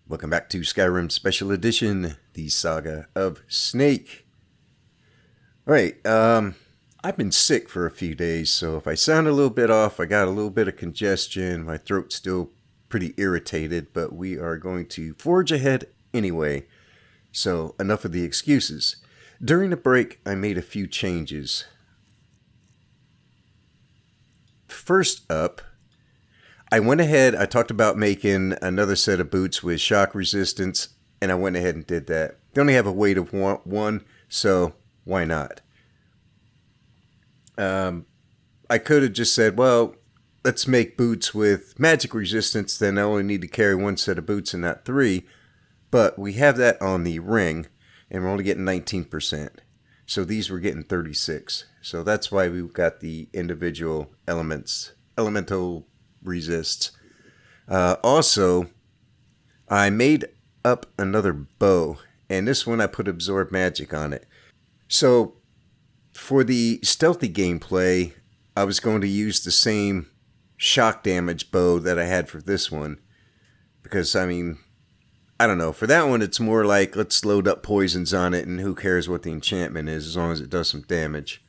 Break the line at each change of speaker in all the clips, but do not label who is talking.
Welcome back to Skyrim Special Edition, the Saga of Snake. Alright, I've been sick for a few days, so if I sound a little bit off, I got a little bit of congestion, my throat's still pretty irritated, but we are going to forge ahead anyway. So, enough of the excuses. During the break, I made a few changes. First up, I went ahead, I talked about making another set of boots with shock resistance, and I went ahead and did that. They only have a weight of one, so why not? I could have just said, well, let's make boots with magic resistance, then I only need to carry one set of boots and not three. But we have that on the ring, and we're only getting 19%. So these were getting 36. So that's why we've got the individual elemental resists. Also, I made up another bow, and this one I put absorb magic on it. So for the stealthy gameplay, I was going to use the same shock damage bow that I had for this one, because I mean, I don't know, for that one it's more like let's load up poisons on it and who cares what the enchantment is as long as it does some damage.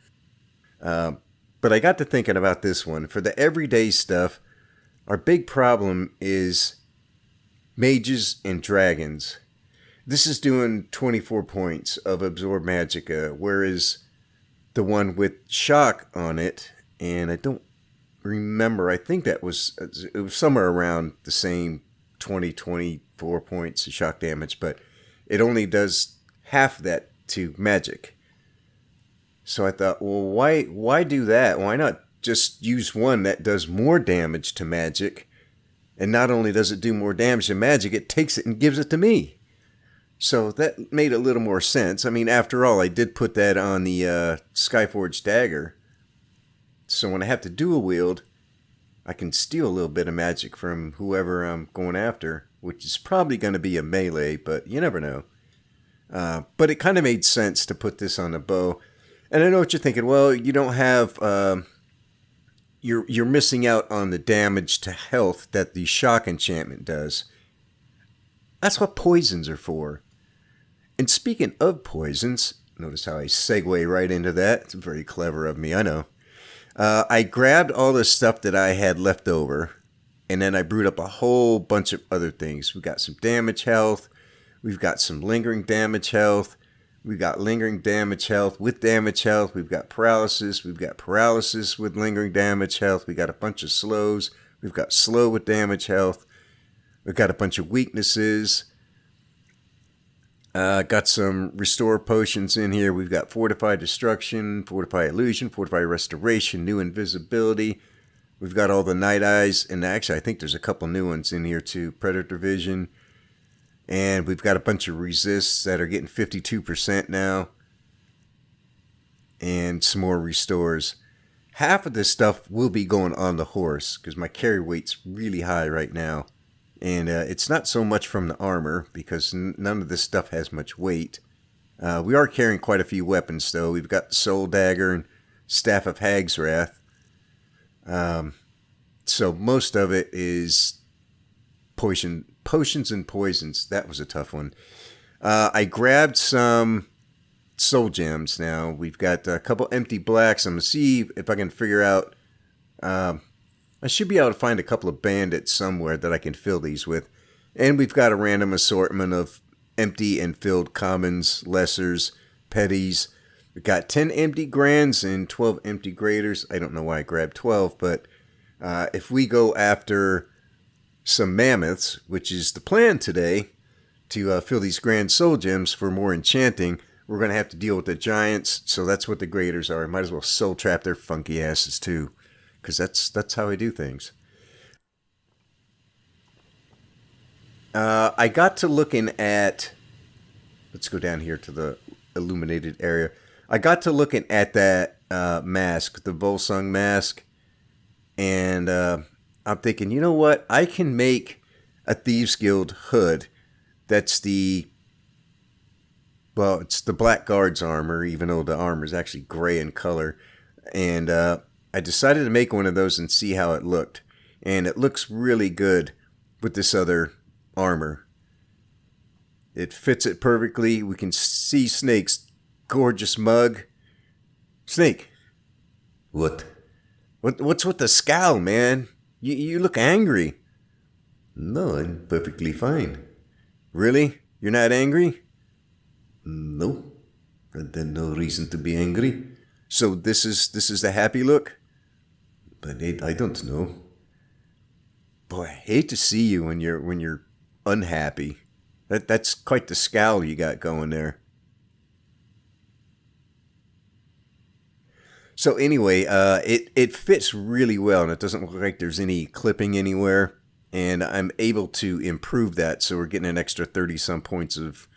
But I got to thinking about this one. For the everyday stuff, our big problem is mages and dragons. This is doing 24 points of Absorb Magicka, whereas the one with shock on it, and I don't remember, I think it was somewhere around the same 24 points of shock damage, but it only does half that to magic. So I thought, well, why do that? Why not just use one that does more damage to magic, and not only does it do more damage to magic, it takes it and gives it to me. So that made a little more sense. I mean, after all, I did put that on the Skyforged dagger. So when I have to dual wield, I can steal a little bit of magic from whoever I'm going after, which is probably going to be a melee, but you never know. But it kind of made sense to put this on a bow. And I know what you're thinking. Well, you don't have... You're missing out on the damage to health that the shock enchantment does. That's what poisons are for. And speaking of poisons, notice how I segue right into that. It's very clever of me, I know. I grabbed all the stuff that I had left over, and then I brewed up a whole bunch of other things. We've got some damage health. We've got some lingering damage health. We've got lingering damage health with damage health. We've got paralysis. We've got paralysis with lingering damage health. We got a bunch of slows. We've got slow with damage health. We've got a bunch of weaknesses. Got some restore potions in here. We've got fortify destruction, fortify illusion, fortify restoration, new invisibility. We've got all the night eyes. And actually, I think there's a couple new ones in here too. Predator vision. And we've got a bunch of resists that are getting 52% now. And some more restores. Half of this stuff will be going on the horse, because my carry weight's really high right now. And it's not so much from the armor, because none of this stuff has much weight. We are carrying quite a few weapons, though. We've got the Soul Dagger and Staff of Hag's Wrath. So most of it is potions and poisons. That was a tough one. I grabbed some soul gems now. We've got a couple empty blacks. I'm going to see if I can figure out... I should be able to find a couple of bandits somewhere that I can fill these with. And we've got a random assortment of empty and filled commons, lessers, petties. We've got 10 empty grands and 12 empty graders. I don't know why I grabbed 12, but if we go after some mammoths, which is the plan today, to fill these grand soul gems for more enchanting, we're going to have to deal with the giants, so that's what the graders are. I might as well soul trap their funky asses too, because that's how I do things. I got to looking at... Let's go down here to the illuminated area. I got to looking at that mask, the Volsung mask, and I'm thinking, you know what? I can make a Thieves Guild hood that's it's the Black Guard's armor, even though the armor is actually gray in color. And I decided to make one of those and see how it looked. And it looks really good with this other armor. It fits it perfectly. We can see Snake's gorgeous mug. Snake. What? What's with the scowl, man? You look angry. No, I'm perfectly fine. Really? You're not angry? No. There's no reason to be angry. So this is the happy look? But I don't know. Boy, I hate to see you when you're unhappy. That's quite the scowl you got going there. So anyway, it fits really well, and it doesn't look like there's any clipping anywhere. And I'm able to improve that, so we're getting an extra 30-some points of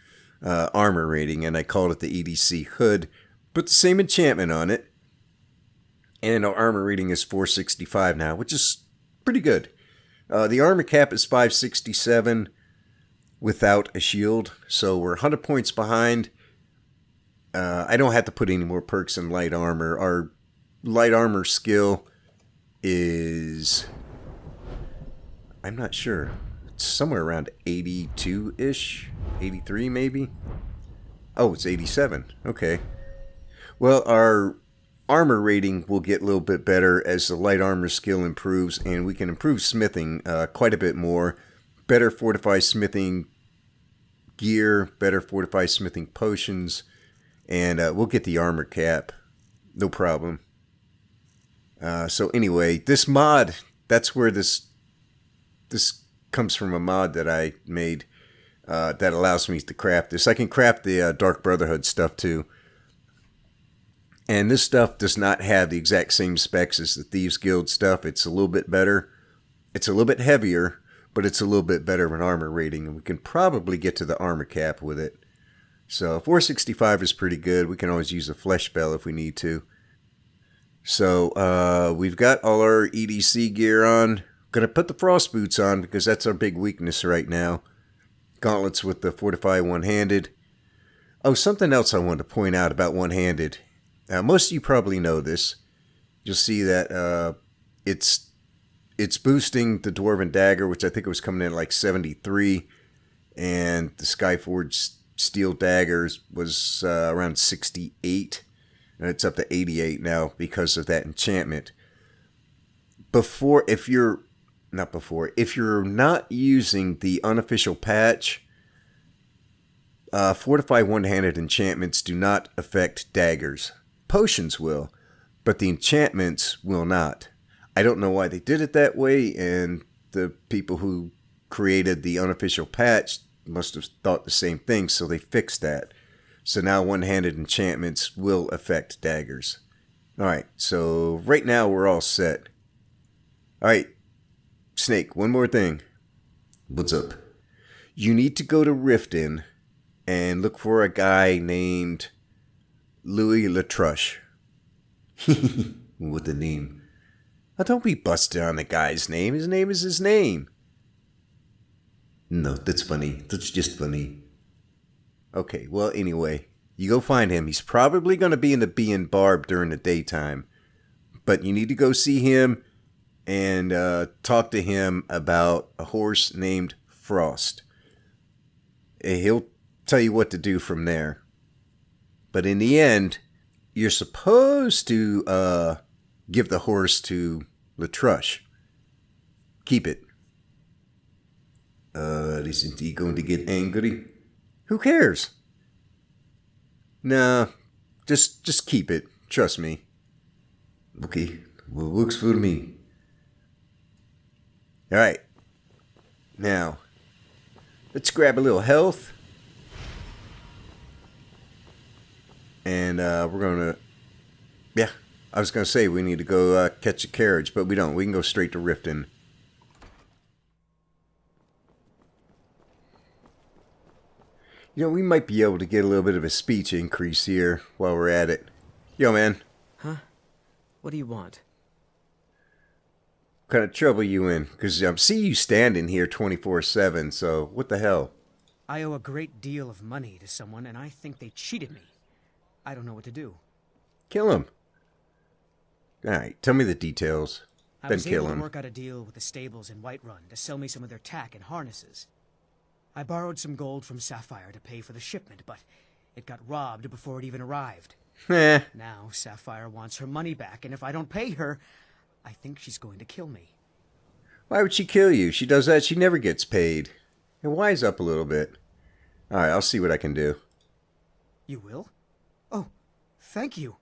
armor rating, and I called it the EDC hood. Put the same enchantment on it, and our armor rating is 465 now, which is pretty good. The armor cap is 567 without a shield, so we're 100 points behind. I don't have to put any more perks in light armor. Our light armor skill is... I'm not sure. It's somewhere around 82-ish? 83 maybe? Oh, it's 87. Okay. Well, our armor rating will get a little bit better as the light armor skill improves, and we can improve smithing quite a bit more. Better fortified smithing gear, better fortified smithing potions, and we'll get the armor cap. No problem. So anyway, this mod, that's where this comes from, a mod that I made that allows me to craft this. I can craft the Dark Brotherhood stuff too. And this stuff does not have the exact same specs as the Thieves Guild stuff. It's a little bit better. It's a little bit heavier, but it's a little bit better of an armor rating. And we can probably get to the armor cap with it. So 465 is pretty good. We can always use a flesh bell if we need to. So we've got all our EDC gear on. Going to put the frost boots on because that's our big weakness right now. Gauntlets with the fortified one-handed. Oh, something else I wanted to point out about one-handed. Most of you probably know this. You'll see that it's boosting the Dwarven Dagger, which I think it was coming in at like 73, and the Skyforged Steel Daggers was around 68, and it's up to 88 now because of that enchantment. If you're not using the unofficial patch, fortified one-handed enchantments do not affect daggers. Potions will, but the enchantments will not. I don't know why they did it that way, and the people who created the unofficial patch must have thought the same thing, so they fixed that. So now one-handed enchantments will affect daggers. Alright, so right now we're all set. Alright, Snake, one more thing. What's up? You need to go to Riften and look for a guy named Louis Latruche. What a name. Now don't be busted on the guy's name. His name is his name. No, that's funny. That's just funny. Okay, well, anyway, you go find him. He's probably going to be in the Bee and Barb during the daytime. But you need to go see him and talk to him about a horse named Frost. He'll tell you what to do from there. But in the end, you're supposed to give the horse to Latruche. Keep it. Isn't he going to get angry? Who cares? Nah, just keep it. Trust me. Okay, well, works for me. Alright. Now, let's grab a little health. And we're going to... Yeah, I was going to say we need to go catch a carriage, but we don't. We can go straight to Riften. You know, we might be able to get a little bit of a speech increase here while we're at it. Yo, man.
Huh? What do you want?
What kind of trouble you in? Because I see you standing here 24/7, so what the hell?
I owe a great deal of money to someone, and I think they cheated me. I don't know what to do.
Kill him. Alright, tell me the details.
I
Then
was
kill
able
him.
to work out a deal with the stables in Whiterun to sell me some of their tack and harnesses. I borrowed some gold from Sapphire to pay for the shipment, but it got robbed before it even arrived.
Eh.
Now Sapphire wants her money back, and if I don't pay her, I think she's going to kill me.
Why would she kill you? She does that, she never gets paid. And wise up a little bit. Alright, I'll see what I can do.
You will? Oh, thank you.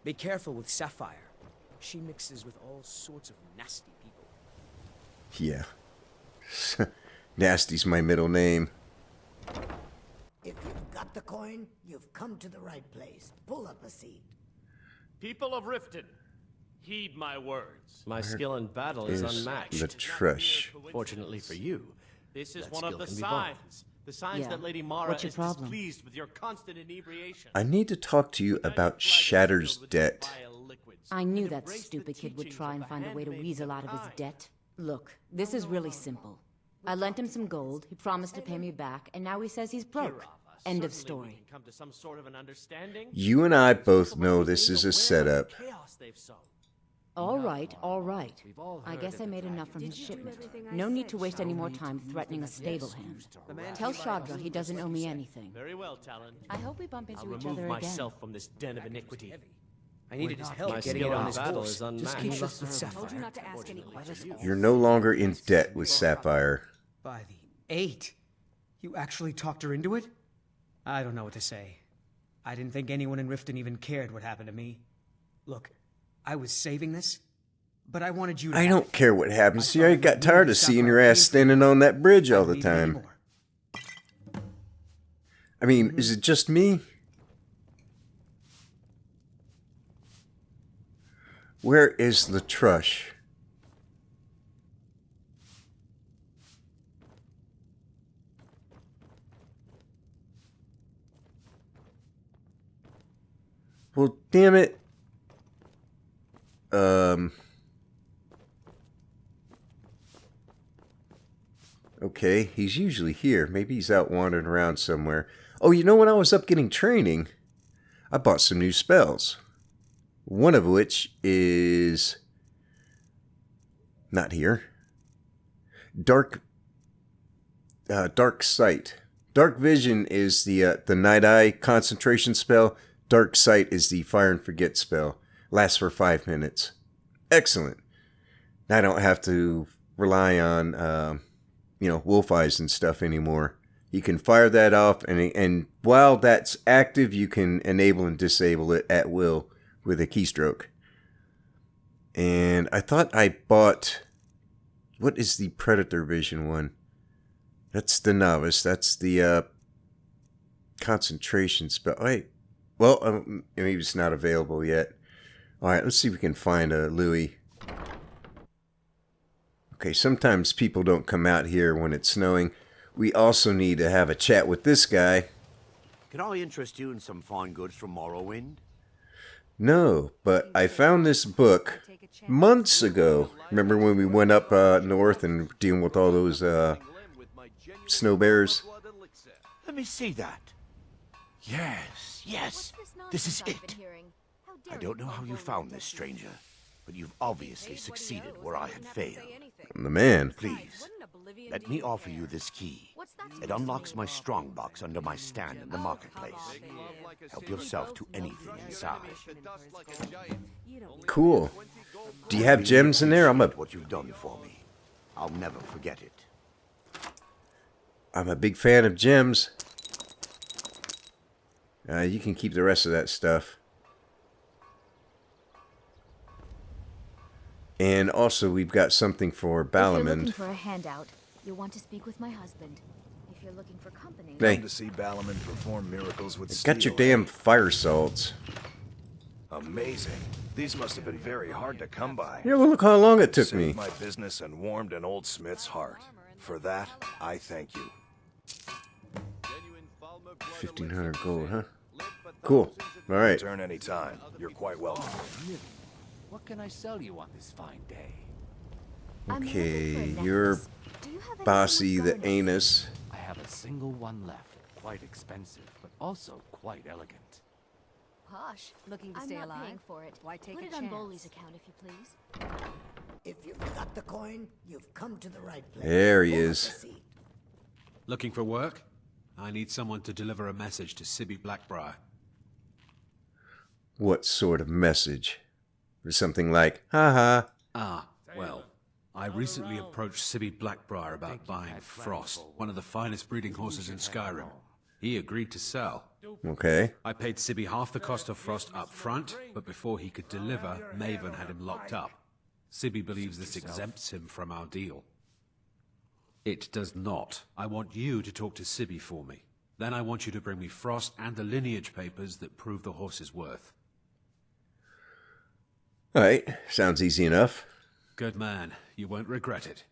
Be careful with Sapphire. She mixes with all sorts of nasty people.
Yeah. Nasty's my middle name.
If you've got the coin, you've come to the right place. Pull up a seat.
People of Riften, heed my words.
My skill in battle is unmatched.
The Trush.
Fortunately for you,
This is
that
one of
skill
the
can be bought.
signs. The signs
Yeah.
that Lady Mara
What's your
is
problem?
displeased with your constant inebriation.
I need to talk to you about Shatter's debt.
I knew that stupid kid would try and find a way to weasel out of his debt. Look, this is really simple. I lent him some gold, he promised to pay me back, and now he says he's broke. End of story.
Come to some sort of an understanding.
You and I both know this is a setup.
All right, all right. I guess I made enough from his shipment. No need to waste any more time threatening a stable hand. Tell Shadra he doesn't owe me anything.
Very well, Talon.
I hope we bump into
I'll
each
remove
other again.
myself from this den of iniquity.
I needed his help
My
getting
skill
it on
in
his
battle
horse.
is unmatched.
Just keep us with Sapphire.
You're no longer in debt with Sapphire.
By the 8. You actually talked her into it? I don't know what to say. I didn't think anyone in Riften even cared what happened to me. Look, I was saving this, but I wanted you to...
I don't care what happens. See, I got tired of seeing your ass standing on that bridge all the time. I mean, is it just me? Where is the Trush? Well, damn it. Okay, he's usually here. Maybe he's out wandering around somewhere. Oh, you know, when I was up getting training, I bought some new spells. One of which is not here. Dark Sight. Dark Vision is the Night Eye concentration spell. Dark Sight is the Fire and Forget spell. Lasts for 5 minutes. Excellent. I don't have to rely on wolf eyes and stuff anymore. You can fire that off, and while that's active, you can enable and disable it at will with a keystroke. And I thought I bought... What is the Predator Vision one? That's the Novice. That's the concentration spell. Wait. Well, maybe it's not available yet. Alright, let's see if we can find a Louis. Okay, sometimes people don't come out here when it's snowing. We also need to have a chat with this guy.
Can I interest you in some fine goods from Morrowind?
No, but I found this book months ago. Remember when we went up north and dealing with all those snow bears?
Let me see that. Yes. This is it. I don't know how you found this, stranger, but you've obviously succeeded where I had failed.
I'm the man.
Please, let me offer you this key. It unlocks my strongbox under my stand in the marketplace. Help yourself to anything inside.
Cool. Do you have gems in there?
What you've done for me. I'll never forget it.
I'm a big fan of gems. You can keep the rest of that stuff. And also, we've got something for
If you're looking
Balamand.
for a handout, you'll want to speak with my husband. If you're looking for company,
Hey,
To see Balamand perform miracles with
got your
steel,
damn fire salts.
Amazing. These must have been very hard to come by.
Yeah, well, look how long it took
Saved
me.
my business and warmed an old smith's heart. For that, I thank you.
1,500 gold, huh? Cool. All right.
Return any time. You're quite welcome.
What can I sell you on this fine day?
I'm
Okay,
looking for a
you're
necklace. Do you have anything
Bossy
with
the
garnets?
anus.
I have a single one left. Quite expensive, but also quite elegant.
Posh.
Looking to
I'm
stay
not
alive?
paying for it.
Why take
Put
a
it on
chance?
Boley's account if you please.
If you've got the coin, you've come to the right place.
There he
Pull up
is.
the seat.
Looking for work? I need someone to deliver a message to Sibby Blackbriar.
What sort of message? Or something like, haha.
Ah, well, I recently approached Sibby Blackbriar about buying Frost, one of the finest breeding horses in Skyrim. He agreed to sell.
Okay.
I paid Sibby half the cost of Frost up front, but before he could deliver, Maven had him locked up. Sibby believes this exempts him from our deal. It does not. I want you to talk to Sibby for me. Then I want you to bring me Frost and the lineage papers that prove the horse's worth.
Alright, sounds easy enough.
Good man. You won't regret it.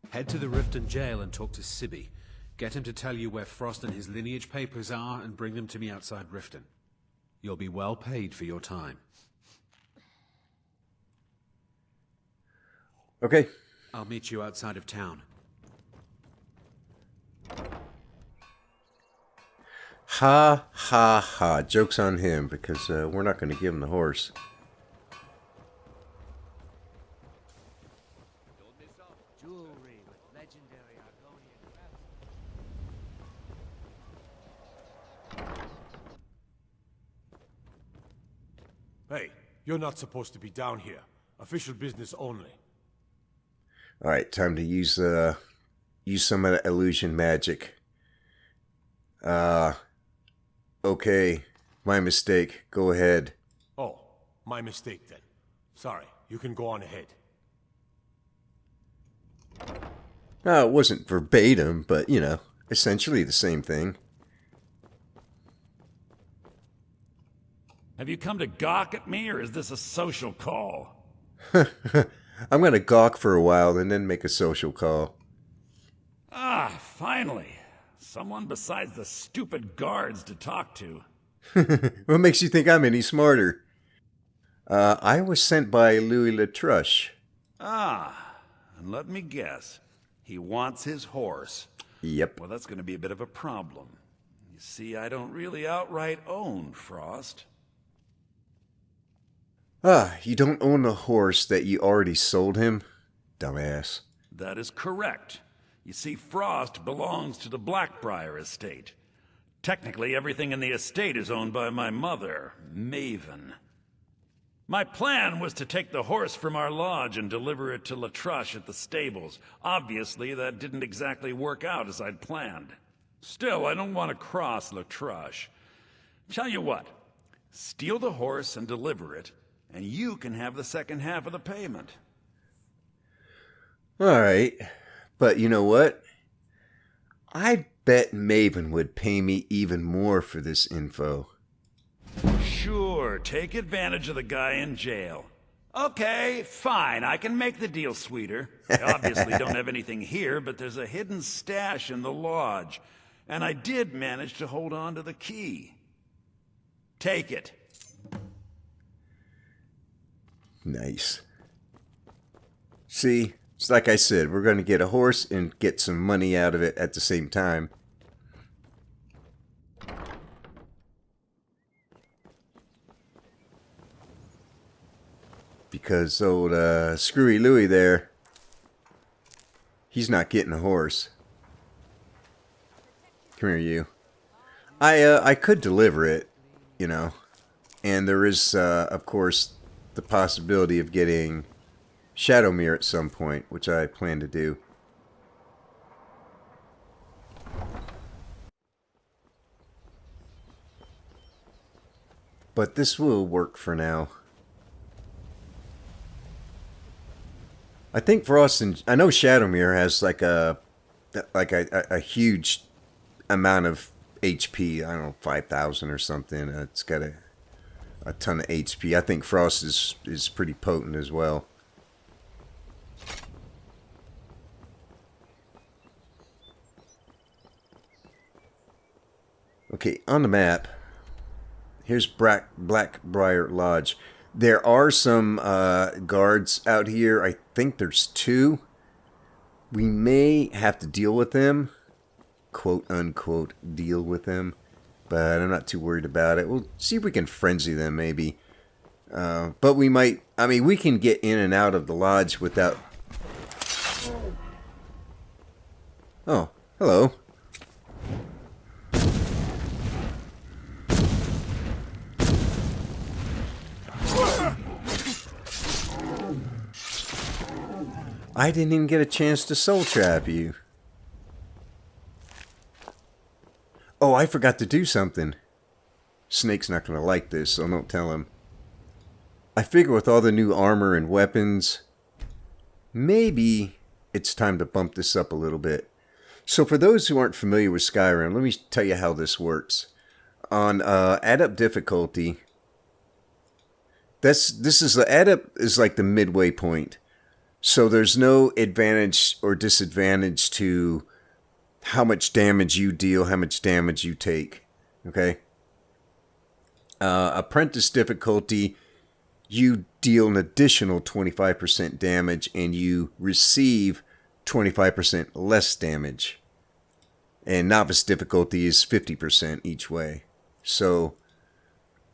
Head to the Riften jail and talk to Sibby. Get him to tell you where Frost and his lineage papers are and bring them to me outside Riften. You'll be well paid for your time.
Okay.
I'll meet you outside of town.
Ha, ha, ha. Joke's on him, because we're not going to give him the horse.
Jewelry with legendary Argonian crafts.
Hey, you're not supposed to be down here. Official business only.
Alright, time to use some of the illusion magic. Okay. My mistake. Go ahead.
Oh, my mistake then. Sorry, you can go on ahead.
No, it wasn't verbatim, but, you know, essentially the same thing.
Have you come to gawk at me, or is this a social call?
I'm going to gawk for a while and then make a social call.
Ah, finally. Someone besides the stupid guards to talk to.
What makes you think I'm any smarter? I was sent by Louis Latruche.
Ah, and let me guess. He wants his horse.
Yep.
Well, that's going to be a bit of a problem. You see, I don't really outright own Frost.
You don't own a horse that you already sold him? Dumbass.
That is correct. You see, Frost belongs to the Blackbriar estate. Technically, everything in the estate is owned by my mother, Maven. My plan was to take the horse from our lodge and deliver it to Latruche at the stables. Obviously, that didn't exactly work out as I'd planned. Still, I don't want to cross Latruche. Tell you what, steal the horse and deliver it, and you can have the second half of the payment.
Alright. But you know what? I bet Maven would pay me even more for this info.
Sure, take advantage of the guy in jail. Okay, fine, I can make the deal sweeter. I obviously don't have anything here, but there's a hidden stash in the lodge. And I did manage to hold on to the key. Take it.
Nice. See, it's like I said, we're going to get a horse and get some money out of it at the same time. Because old Screwy Louie there, he's not getting a horse. Come here, you. I could deliver it, you know. And there is, of course, the possibility of getting Shadowmere at some point, which I plan to do. But this will work for now. I think Frost and I know Shadowmere has like a huge amount of HP. I don't know, 5,000 or something. It's got a ton of HP. I think Frost is pretty potent as well. Okay, on the map, here's Blackbriar Lodge. There are some guards out here. I think there's 2. We may have to deal with them. Quote, unquote, deal with them. But I'm not too worried about it. We'll see if we can frenzy them, maybe. But we might... I mean, we can get in and out of the lodge without... Oh, hello. I didn't even get a chance to soul trap you. Oh, I forgot to do something. Snake's not going to like this, so don't tell him. I figure with all the new armor and weapons, maybe it's time to bump this up a little bit. So for those who aren't familiar with Skyrim, let me tell you how this works. On Adept difficulty, the Adept is like the midway point. So there's no advantage or disadvantage to how much damage you deal, how much damage you take. Okay? Apprentice difficulty, you deal an additional 25% damage and you receive 25% less damage. And novice difficulty is 50% each way. So,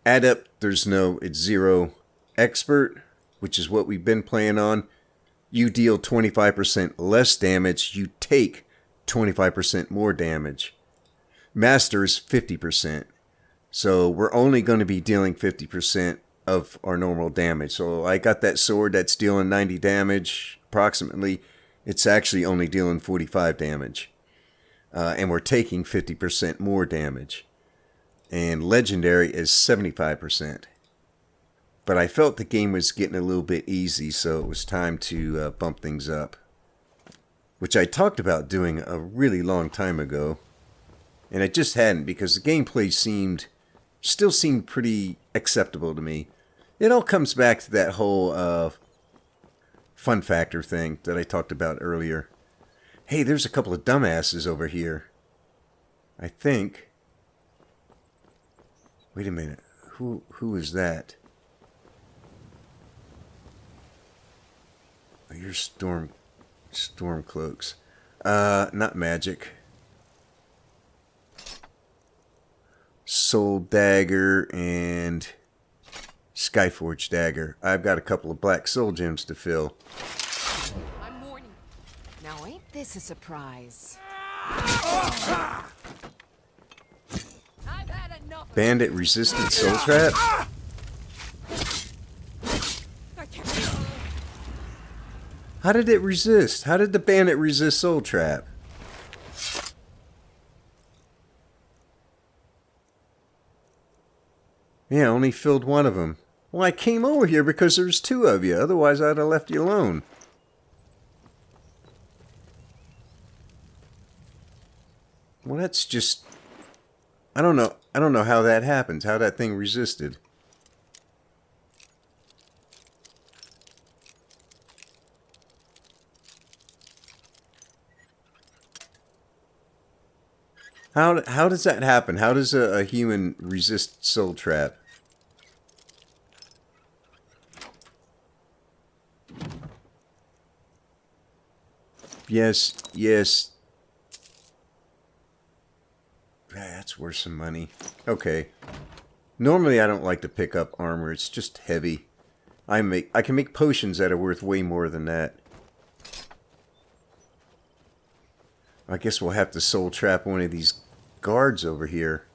Adept, it's 0. Expert, which is what we've been playing on, you deal 25% less damage, you take 25% more damage. Master is 50%. So we're only going to be dealing 50% of our normal damage. So I got that sword that's dealing 90 damage, approximately. It's actually only dealing 45 damage. And we're taking 50% more damage. And Legendary is 75%. But I felt the game was getting a little bit easy, so it was time to bump things up. Which I talked about doing a really long time ago. And I just hadn't, because the gameplay still seemed pretty acceptable to me. It all comes back to that whole fun factor thing that I talked about earlier. Hey, there's a couple of dumbasses over here. I think. Wait a minute. Who is that? Oh, you're storm cloaks. Not magic. Soul Dagger and Skyforge Dagger. I've got a couple of black soul gems to fill.
I'm warning. Now ain't this a surprise?
Bandit resistant soul trap? How did it resist? How did the bandit resist soul trap? Yeah, only filled one of them. Well, I came over here because there's two of you. Otherwise, I'd have left you alone. Well, that's just... I don't know how that happens. How that thing resisted. How does that happen? How does a human resist soul trap? Yes. That's worth some money. Okay. Normally I don't like to pick up armor. It's just heavy. I can make potions that are worth way more than that. I guess we'll have to soul trap one of these guards over here.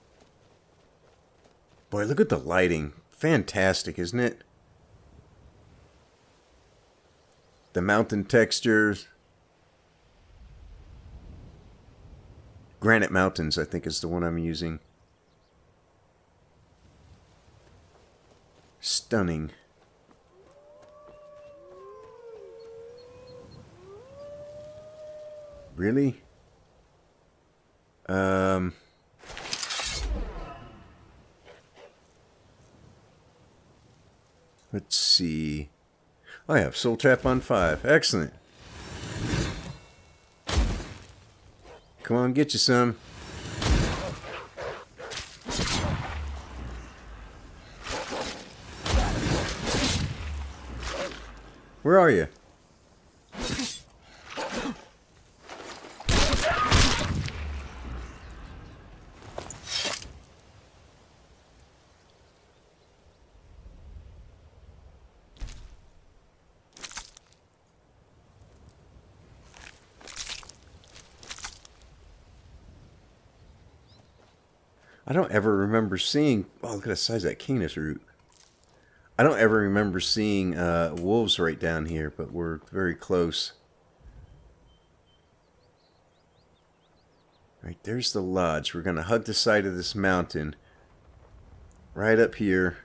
Boy, look at the lighting. Fantastic, isn't it? The mountain textures. Granite Mountains, I think, is the one I'm using. Stunning. Really? Let's see. Oh, I have Soul Trap on 5. Excellent. Come on, get you some. Where are you? I don't ever remember seeing... Oh, look at the size of that canis root. I don't ever remember seeing wolves right down here, but we're very close. Right, there's the lodge. We're going to hug the side of this mountain. Right up here.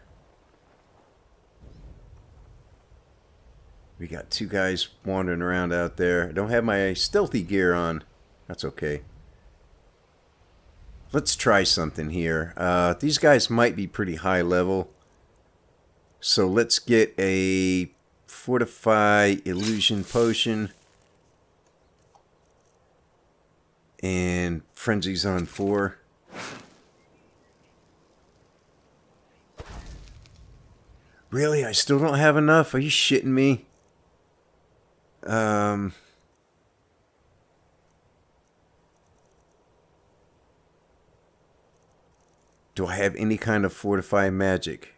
We got two guys wandering around out there. I don't have my stealthy gear on. That's okay. Let's try something here. These guys might be pretty high level. So let's get a Fortify Illusion Potion. And Frenzy's on 4. Really? I still don't have enough? Are you shitting me? Do I have any kind of Fortify magic?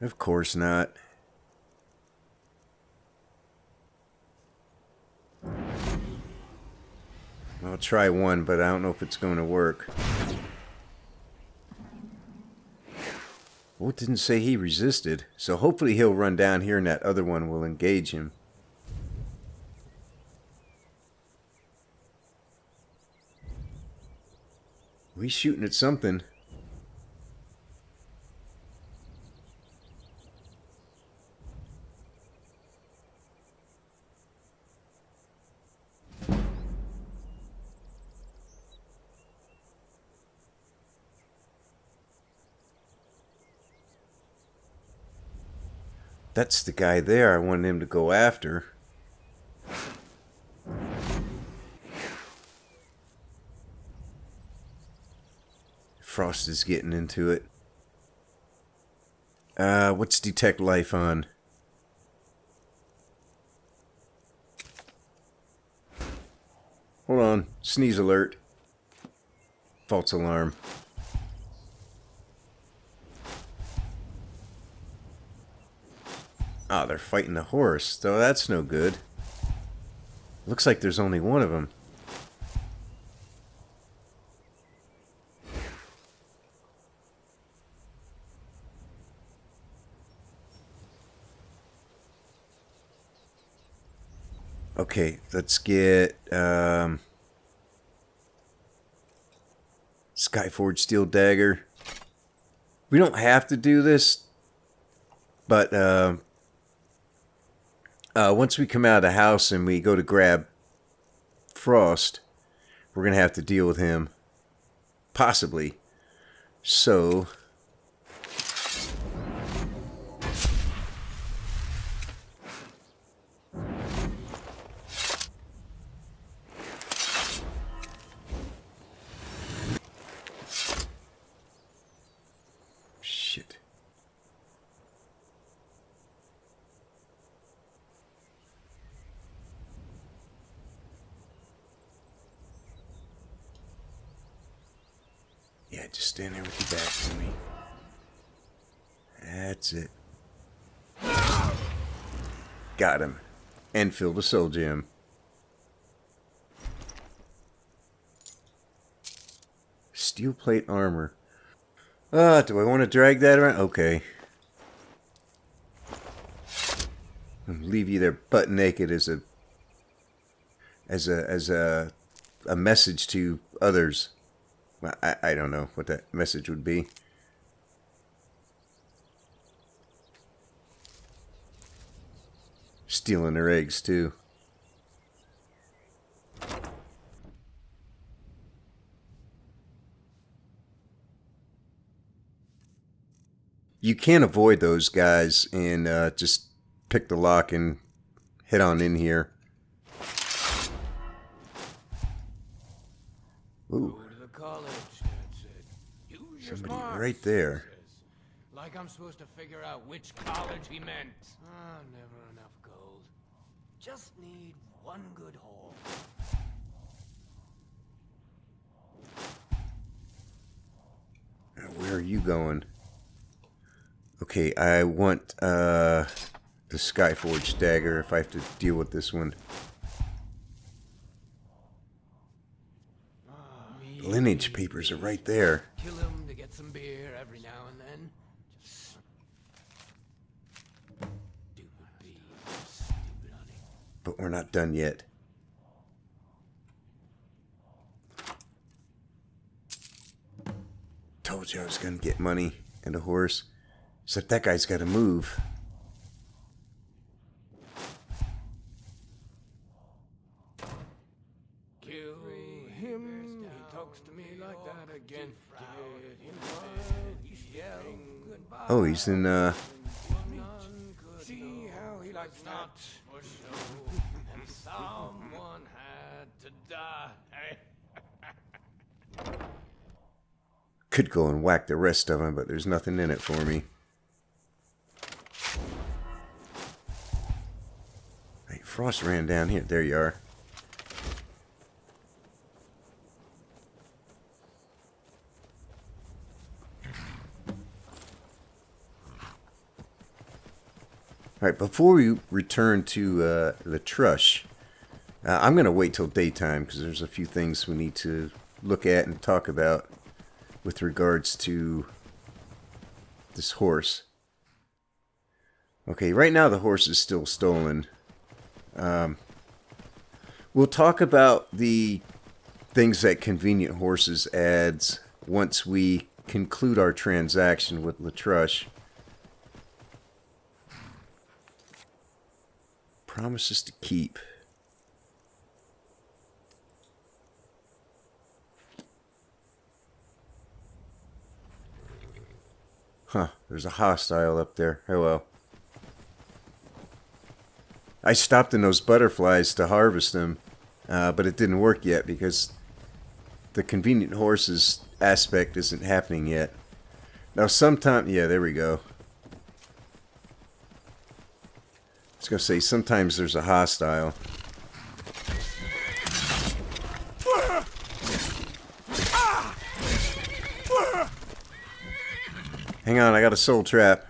Of course not. I'll try one, but I don't know if it's going to work. Well, it didn't say he resisted, so hopefully he'll run down here and that other one will engage him. He's shooting at something. That's the guy there I wanted him to go after. Frost is getting into it. What's detect life on? Hold on. Sneeze alert. False alarm. Ah, they're fighting the horse, though that's no good. Looks like there's only one of them. Okay, let's get Skyforged Steel Dagger. We don't have to do this, but once we come out of the house and we go to grab Frost, we're going to have to deal with him. Possibly. So... Shit. Yeah, just stand there with your back to me. That's it. Got him. And filled a soul gem. Steel plate armor. Do I want to drag that around? Okay. Leave you there butt naked as a message to others. Well, I don't know what that message would be. Stealing their eggs too. You can't avoid those guys and just pick the lock and head on in here. Ooh.
Go to the college, Dad said. Use your
Somebody
smarts,
right there.
Like I'm supposed to figure out which college he meant. Ah, never enough gold. Just need one good haul.
Where are you going? Okay, I want the Skyforged dagger if I have to deal with this one. lineage papers are right there.
Kill him to get some beer every now and then. Just stupid bees, stupid honey.
But we're not done yet. Told you I was gonna get money and a horse. Except that guy's gotta move.
Kill him. He talks to me like that again. Get him wild. He's yelling goodbye.
Oh, he's in
See how he likes not for show. And someone had to die.
Could go and whack the rest of them, but there's nothing in it for me. Hey, Frost ran down here. There you are. Alright, before we return to the Trush, I'm going to wait till daytime because there's a few things we need to look at and talk about with regards to this horse. Okay, right now the horse is still stolen. We'll talk about the things that Convenient Horses adds once we conclude our transaction with LaTrush. Promises to keep. Huh, there's a hostile up there. Oh well. I stopped in those butterflies to harvest them, but it didn't work yet because the Convenient Horses aspect isn't happening yet. Now sometime, yeah, there we go. I was going to say, sometimes there's a hostile. Hang on, I got a soul trap.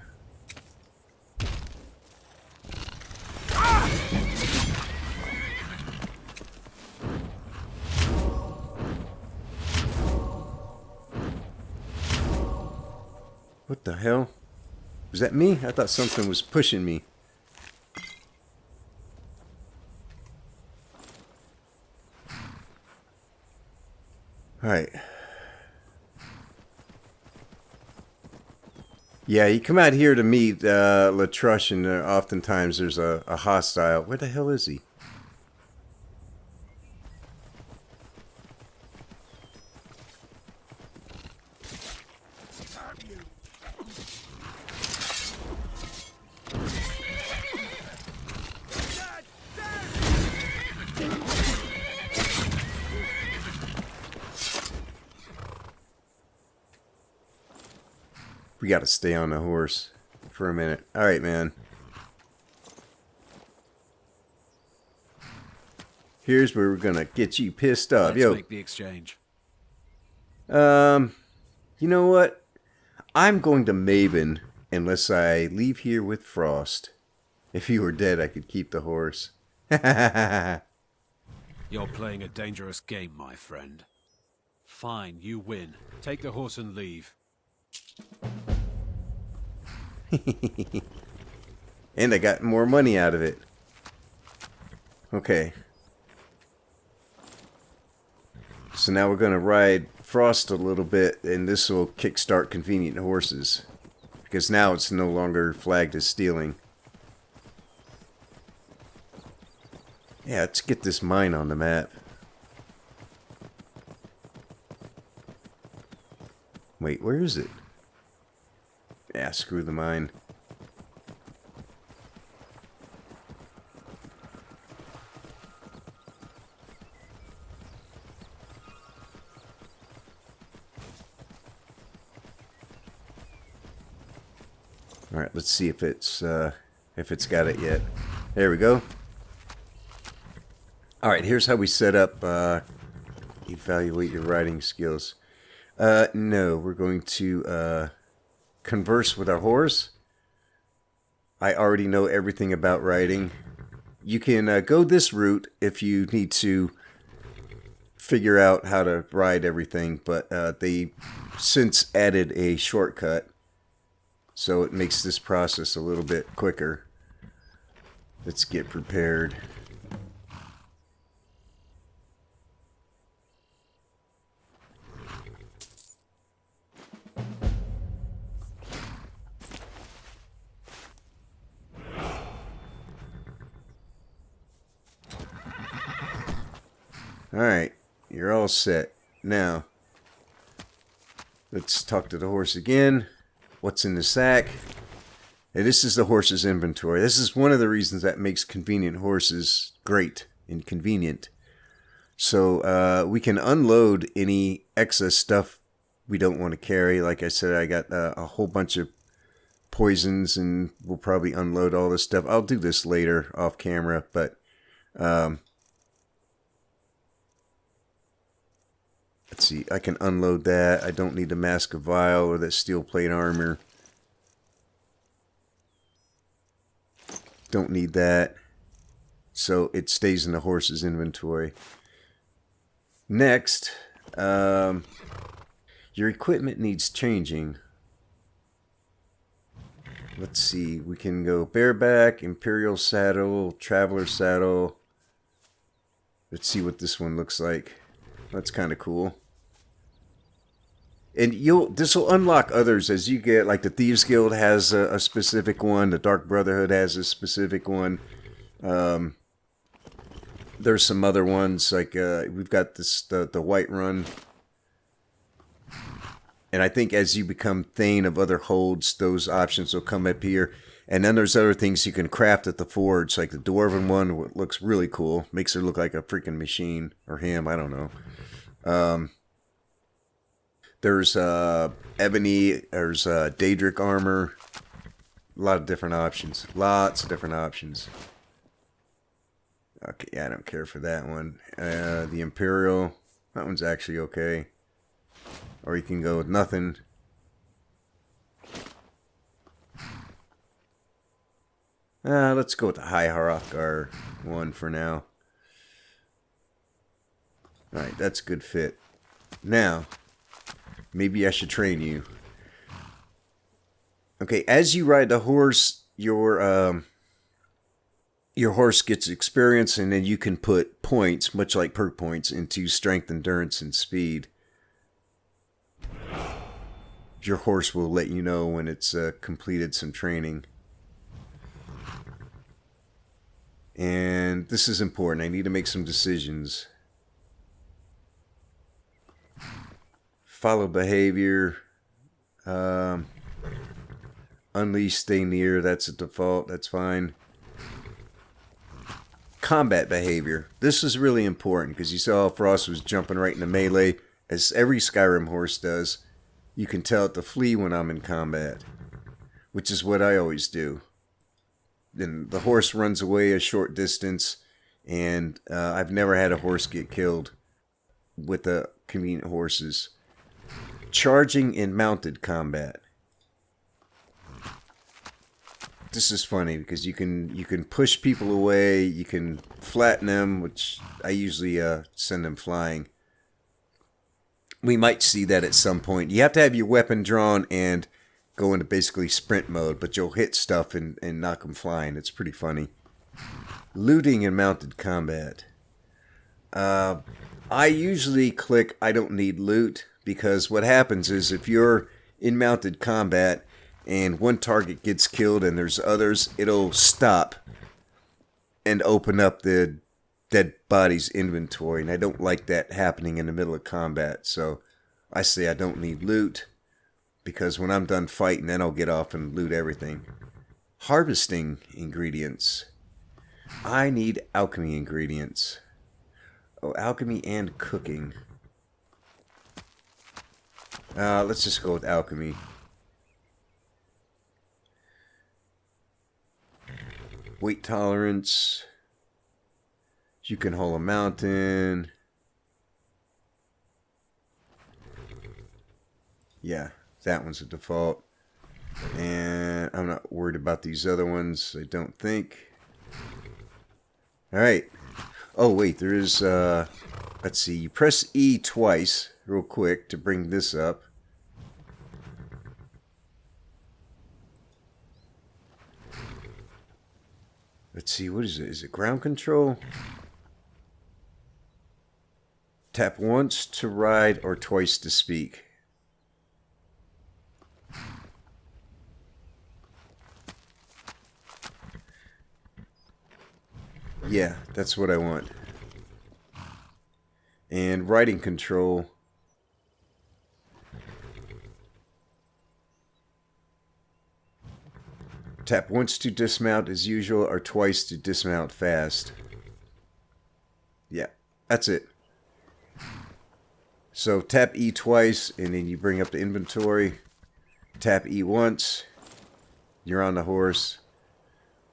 What the hell? Was that me? I thought something was pushing me. Alright. Yeah, you come out here to meet LaTrush, and oftentimes there's a hostile. Where the hell is he? We gotta stay on the horse for a minute. Alright, man. Here's where we're gonna get you pissed off.
Let's make the exchange.
You know what? I'm going to Maven unless I leave here with Frost. If he were dead, I could keep the horse.
You're playing a dangerous game, my friend. Fine, you win. Take the horse and leave.
And I got more money out of it. Okay. So now we're going to ride Frost a little bit, and this will kickstart Convenient Horses. Because now it's no longer flagged as stealing. Yeah, let's get this mine on the map. Wait, where is it? Yeah, screw the mine. All right, let's see if it's got it yet. There we go. All right, here's how we set up evaluate your riding skills. No, we're going to converse with our horse. I already know everything about riding. You can go this route if you need to figure out how to ride everything, but they since added a shortcut, so it makes this process a little bit quicker. Let's get prepared. Alright, you're all set. Now, let's talk to the horse again. What's in the sack? Hey, this is the horse's inventory. This is one of the reasons that makes convenient horses great and convenient. So we can unload any excess stuff we don't want to carry. Like I said, I got a whole bunch of poisons, and we'll probably unload all this stuff. I'll do this later off camera, but let's see. I can unload that. I don't need the Mask of Vile or that steel plate armor. Don't need that. So it stays in the horse's inventory. Next, your equipment needs changing. Let's see. We can go bareback, Imperial saddle, Traveler saddle. Let's see what this one looks like. That's kind of cool. And this will unlock others as you get, like the Thieves Guild has a specific one, the Dark Brotherhood has a specific one. There's some other ones, like we've got this the White Run. And I think as you become Thane of other holds, those options will come up here. And then there's other things you can craft at the forge, like the Dwarven one looks really cool. Makes her look like a freaking machine, or him, I don't know. There's ebony, there's Daedric armor. A lot of different options. Lots of different options. Okay, yeah, I don't care for that one. The Imperial, that one's actually okay. Or you can go with nothing. Let's go with the High Hrothgar one for now. Alright, that's a good fit. Now, maybe I should train you. Okay, as you ride the horse, your horse gets experience, and then you can put points, much like perk points, into strength, endurance, and speed. Your horse will let you know when it's completed some training. And this is important. I need to make some decisions. Follow behavior. Unleash, stay near. That's a default. That's fine. Combat behavior. This is really important because you saw Frost was jumping right into melee, as every Skyrim horse does. You can tell it to flee when I'm in combat, which is what I always do. Then the horse runs away a short distance, and I've never had a horse get killed with the convenient horses. Charging in mounted combat. This is funny because you can push people away, you can flatten them, which I usually send them flying. We might see that at some point. You have to have your weapon drawn and go into basically sprint mode, but you'll hit stuff and knock them flying. It's pretty funny. Looting in mounted combat. I usually click I don't need loot, because what happens is if you're in mounted combat and one target gets killed and there's others, it'll stop and open up the dead body's inventory, and I don't like that happening in the middle of combat. So I say I don't need loot, because when I'm done fighting, then I'll get off and loot everything. Harvesting ingredients. I need alchemy ingredients. Oh, alchemy and cooking. Let's just go with alchemy. Weight tolerance. You can haul a mountain. Yeah, that one's a default. And I'm not worried about these other ones, I don't think. Alright. Oh, wait, there is, let's see, you press E twice, real quick, to bring this up. Let's see, what is it? Is it ground control? Tap once to ride or twice to speak. Yeah, that's what I want. And riding control. Tap once to dismount as usual or twice to dismount fast. Yeah, that's it. So tap E twice and then you bring up the inventory. Tap E once. You're on the horse.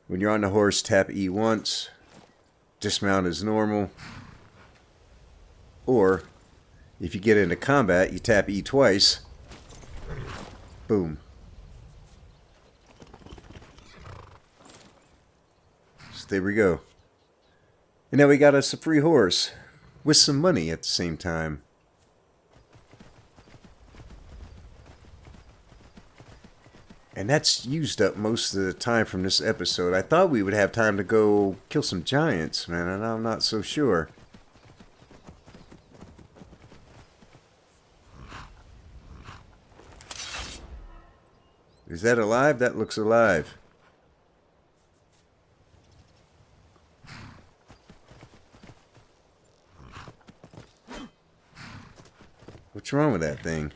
When you're on the horse, tap E once. Dismount as normal. Or if you get into combat, you tap E twice. Boom. So there we go. And now we got us a free horse. With some money at the same time. And that's used up most of the time from this episode. I thought we would have time to go kill some giants, man, and I'm not so sure. Is that alive? That looks alive. What's wrong with that thing?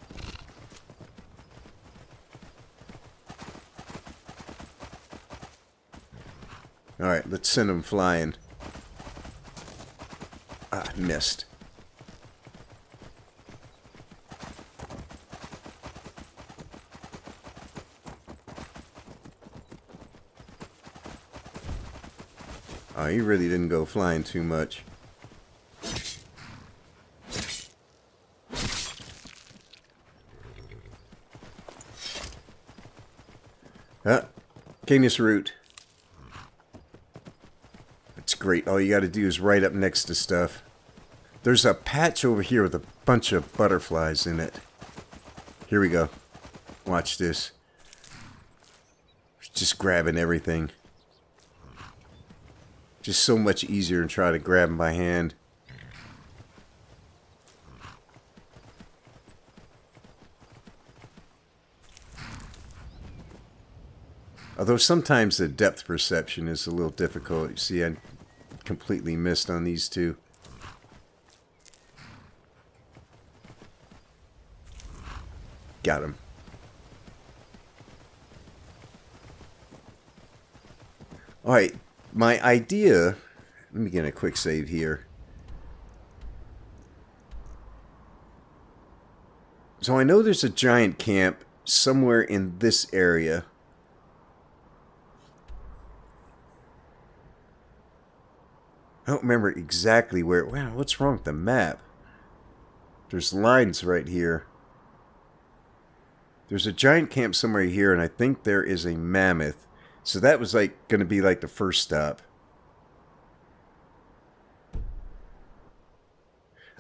Alright, let's send him flying. Ah, missed. Oh, he really didn't go flying too much. Ah, Canis root. That's great. All you got to do is right up next to stuff. There's a patch over here with a bunch of butterflies in it. Here we go. Watch this. Just grabbing everything. Just so much easier to try to grab them by hand. Although sometimes the depth perception is a little difficult. You see, I completely missed on these two. Got him. Alright, my idea... Let me get a quick save here. So I know there's a giant camp somewhere in this area. I don't remember exactly where... Wow, what's wrong with the map? There's lines right here. There's a giant camp somewhere here, and I think there is a mammoth. So that was like going to be like the first stop.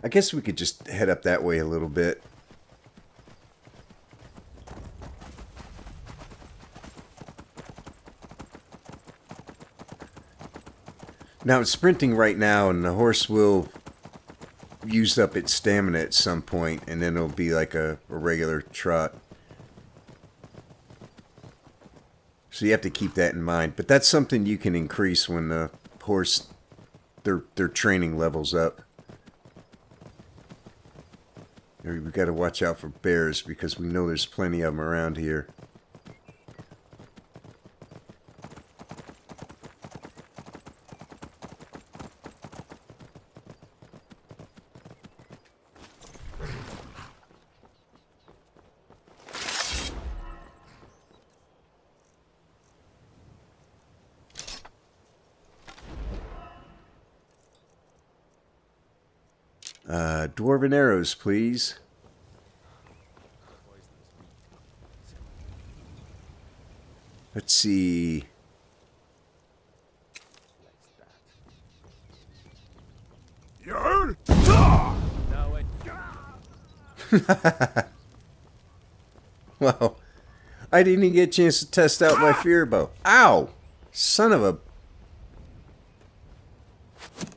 I guess we could just head up that way a little bit. Now it's sprinting right now, and the horse will use up its stamina at some point, and then it'll be like a regular trot. So you have to keep that in mind. But that's something you can increase when the horse, their training levels up. We've got to watch out for bears because we know there's plenty of them around here. Dwarven arrows, please. Let's see. Well, I didn't even get a chance to test out my fear bow. Ow! Son of a...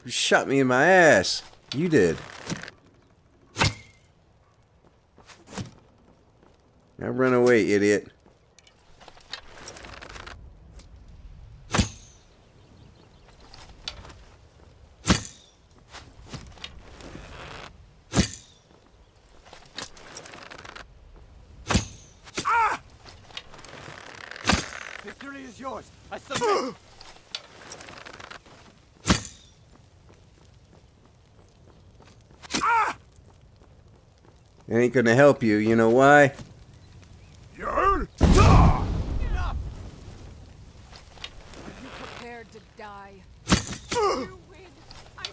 You shot me in my ass. You did. Now run away, idiot.
Victory is yours. I submit.
It ain't gonna help you. You know why?
Enough! Are you prepared to die? You win. I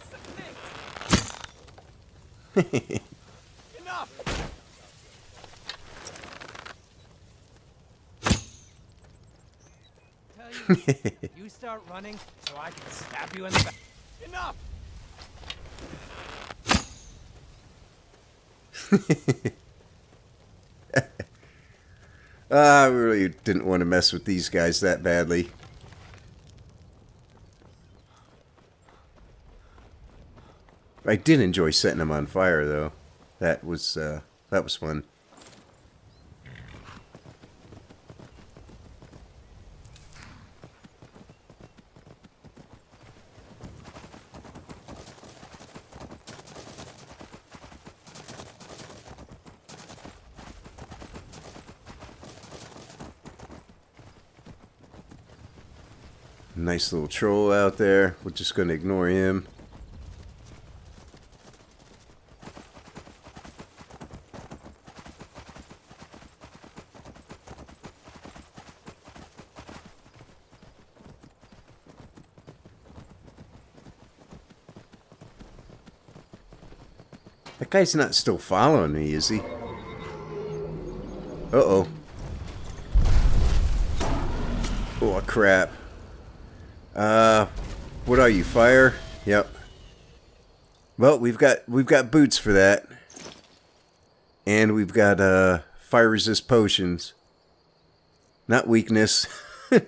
submit. Enough! Tell you, you start running so I can stab you in the back. Enough!
I really didn't want to mess with these guys that badly. I did enjoy setting them on fire, though. That was fun. Nice little troll out there. We're just going to ignore him. That guy's not still following me, is he? Uh-oh. Oh, crap. What are you, fire? Yep. Well, we've got boots for that. And we've got, fire resist potions. Not weakness. Do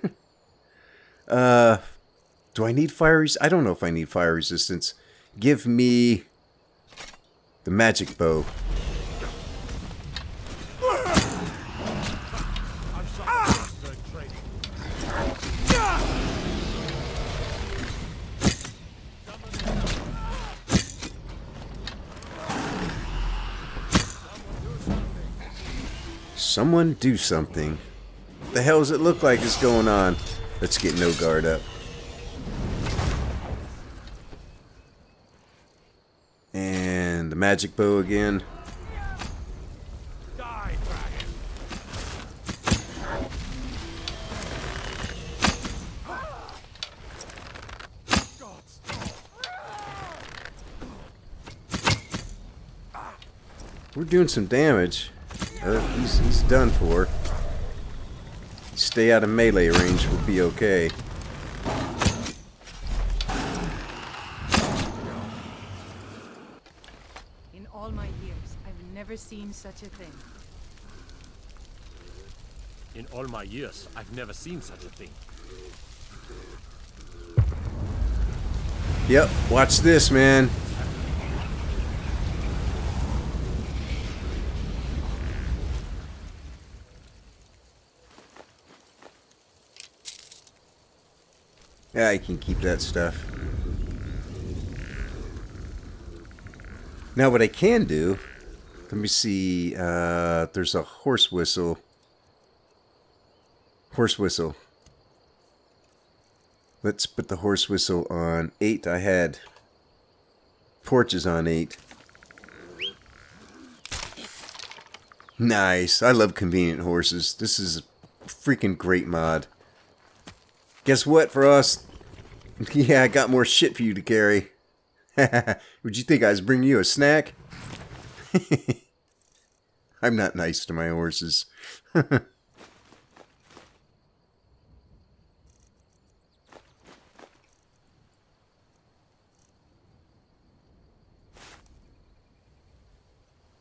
I need fire I don't know if I need fire resistance. Give me the magic bow. Someone do something. What the hell does it look like is going on? Let's get no guard up. And the magic bow again.
Die, dragon.
We're doing some damage. He's done for. Stay out of melee range, we'll be okay.
In all my years, I've never seen such a thing.
In all my years, I've never seen such a thing.
Yep, watch this, man. Yeah, I can keep that stuff. Now what I can do, let me see, there's a horse whistle. Horse whistle. Let's put the horse whistle on 8. I had torches on 8. Nice. I love convenient horses. This is a freaking great mod. Guess what, Frost? Yeah, I got more shit for you to carry. Would you think I was bringing you a snack? I'm not nice to my horses.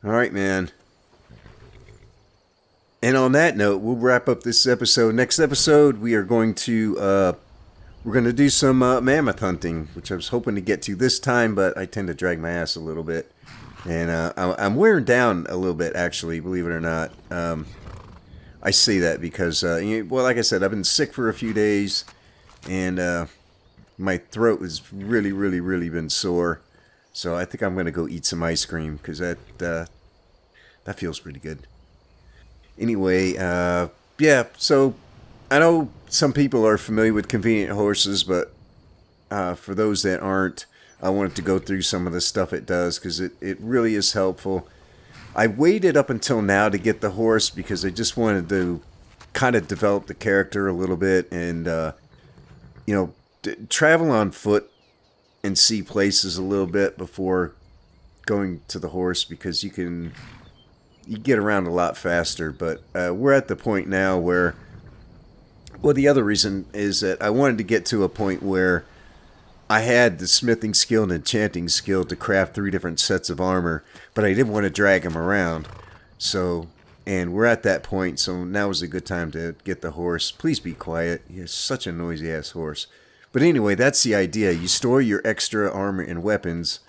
Alright, man. And on that note, we'll wrap up this episode. Next episode, we are going to do some mammoth hunting, which I was hoping to get to this time, but I tend to drag my ass a little bit. And I'm wearing down a little bit, actually, believe it or not. I say that because, well, like I said, I've been sick for a few days, and my throat has really been sore. So I think I'm going to go eat some ice cream, because that feels pretty good. Anyway, yeah, so I know some people are familiar with convenient horses, but for those that aren't, I wanted to go through some of the stuff it does, because it really is helpful. I waited up until now to get the horse because I just wanted to kind of develop the character a little bit and, you know, travel on foot and see places a little bit before going to the horse, because you get around a lot faster. But we're at the point now where, well, the other reason is that I wanted to get to a point where I had the smithing skill and enchanting skill to craft 3 different sets of armor, but I didn't want to drag them around. So, and we're at that point, so now is a good time to get the horse. Please be quiet. You're such a noisy ass horse. But anyway, that's the idea. You store your extra armor and weapons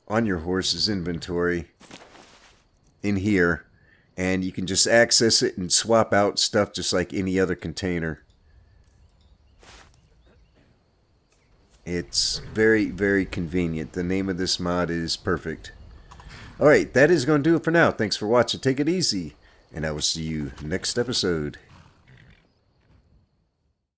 on your horse's inventory in here, and you can just access it and swap out stuff just like any other container. It's very convenient. The name of this mod is perfect. Alright, that is going to do it for now. Thanks for watching. Take it easy, and I will see you next episode.